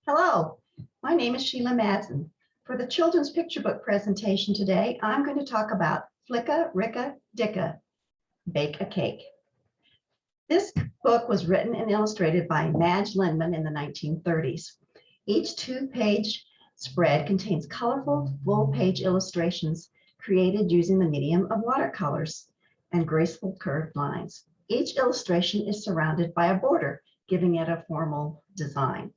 Hello, my name is Sheila Madsen. For the children's picture book presentation today, I'm going to talk about Flicka, Ricka, Dicka, Bake a Cake. This book was written and illustrated by Madge Lindman in the 1930s. Each two-page spread contains colorful full-page illustrations created using the medium of watercolors and graceful curved lines. Each illustration is surrounded by a border, giving it a formal design.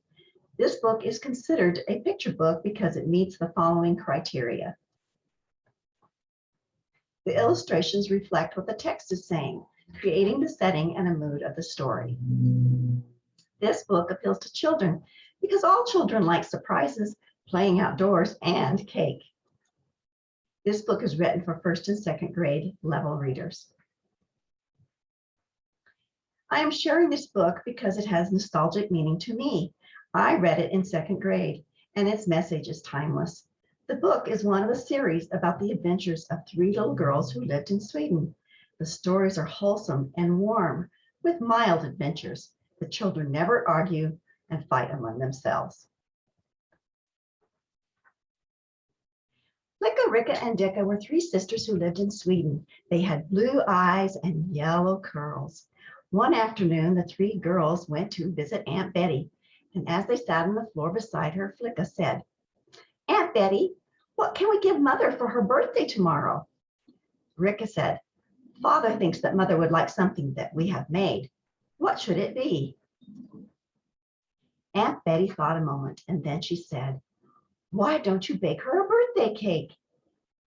This book is considered a picture book because it meets the following criteria. The illustrations reflect what the text is saying, creating the setting and a mood of the story. This book appeals to children because all children like surprises, playing outdoors, and cake. This book is written for first and second grade level readers. I am sharing this book because it has nostalgic meaning to me. I read it in second grade, and its message is timeless. The book is one of a series about the adventures of three little girls who lived in Sweden. The stories are wholesome and warm, with mild adventures. The children never argue and fight among themselves. Flicka, Ricka, and Dicka were three sisters who lived in Sweden. They had blue eyes and yellow curls. One afternoon, the three girls went to visit Aunt Betty. And as they sat on the floor beside her, Flicka said, "Aunt Betty, what can we give Mother for her birthday tomorrow?" Ricka said, "Father thinks that Mother would like something that we have made. What should it be?" Aunt Betty thought a moment, and then she said, "Why don't you bake her a birthday cake?"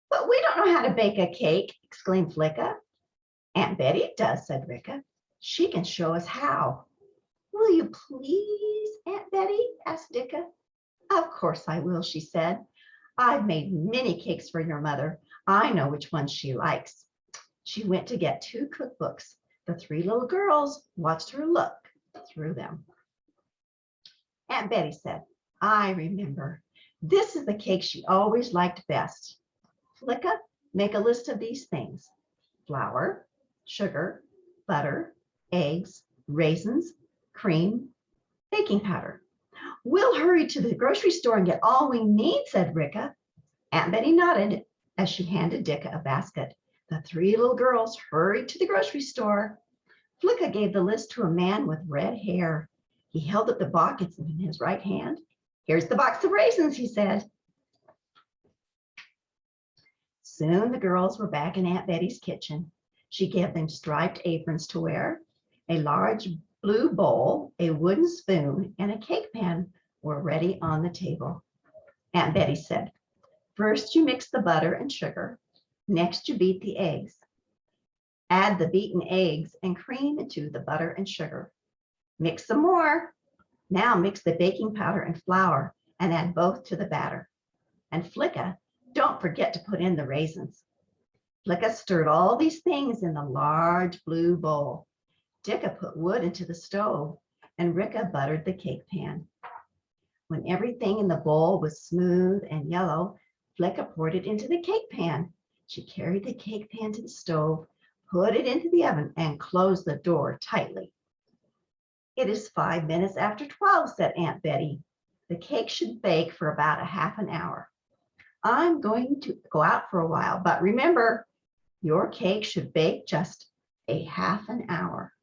"But we don't know how to bake a cake," exclaimed Flicka. "Aunt Betty does," said Ricka. "She can show us how." "Will you please, Aunt Betty?" asked Dicka. "Of course I will," she said. "I've made many cakes for your mother. I know which ones she likes." She went to get two cookbooks. The three little girls watched her look through them. Aunt Betty said, "I remember. This is the cake she always liked best. Flicka, make a list of these things: flour, sugar, butter, eggs, raisins, cream, baking powder." "We'll hurry to the grocery store and get all we need," said Ricka. Aunt Betty nodded as she handed Dicka a basket. The three little girls hurried to the grocery store. Flicka gave the list to a man with red hair. He held up the box in his right hand. "Here's the box of raisins," he said. Soon the girls were back in Aunt Betty's kitchen. She gave them striped aprons to wear. A large blue bowl, a wooden spoon, and a cake pan were ready on the table. Aunt Betty said, "First you mix the butter and sugar. Next you beat the eggs. Add the beaten eggs and cream into the butter and sugar. Mix some more. Now mix the baking powder and flour and add both to the batter. And Flicka, don't forget to put in the raisins." Flicka stirred all these things in the large blue bowl. Dicka put wood into the stove, and Ricka buttered the cake pan. When everything in the bowl was smooth and yellow, Flicka poured it into the cake pan. She carried the cake pan to the stove, put it into the oven, and closed the door tightly. "It is 5 minutes after 12, said Aunt Betty. "The cake should bake for about a half an hour. I'm going to go out for a while, but remember, your cake should bake just a half an hour."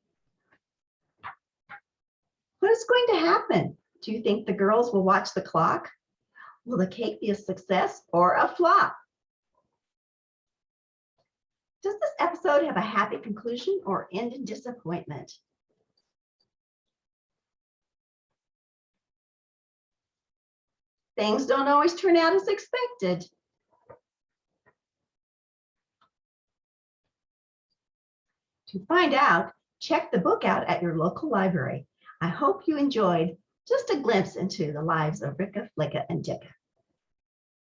What is going to happen? Do you think the girls will watch the clock? Will the cake be a success or a flop? Does this episode have a happy conclusion or end in disappointment? Things don't always turn out as expected. To find out, check the book out at your local library. I hope you enjoyed just a glimpse into the lives of Ricka, Flicka, and Dicka.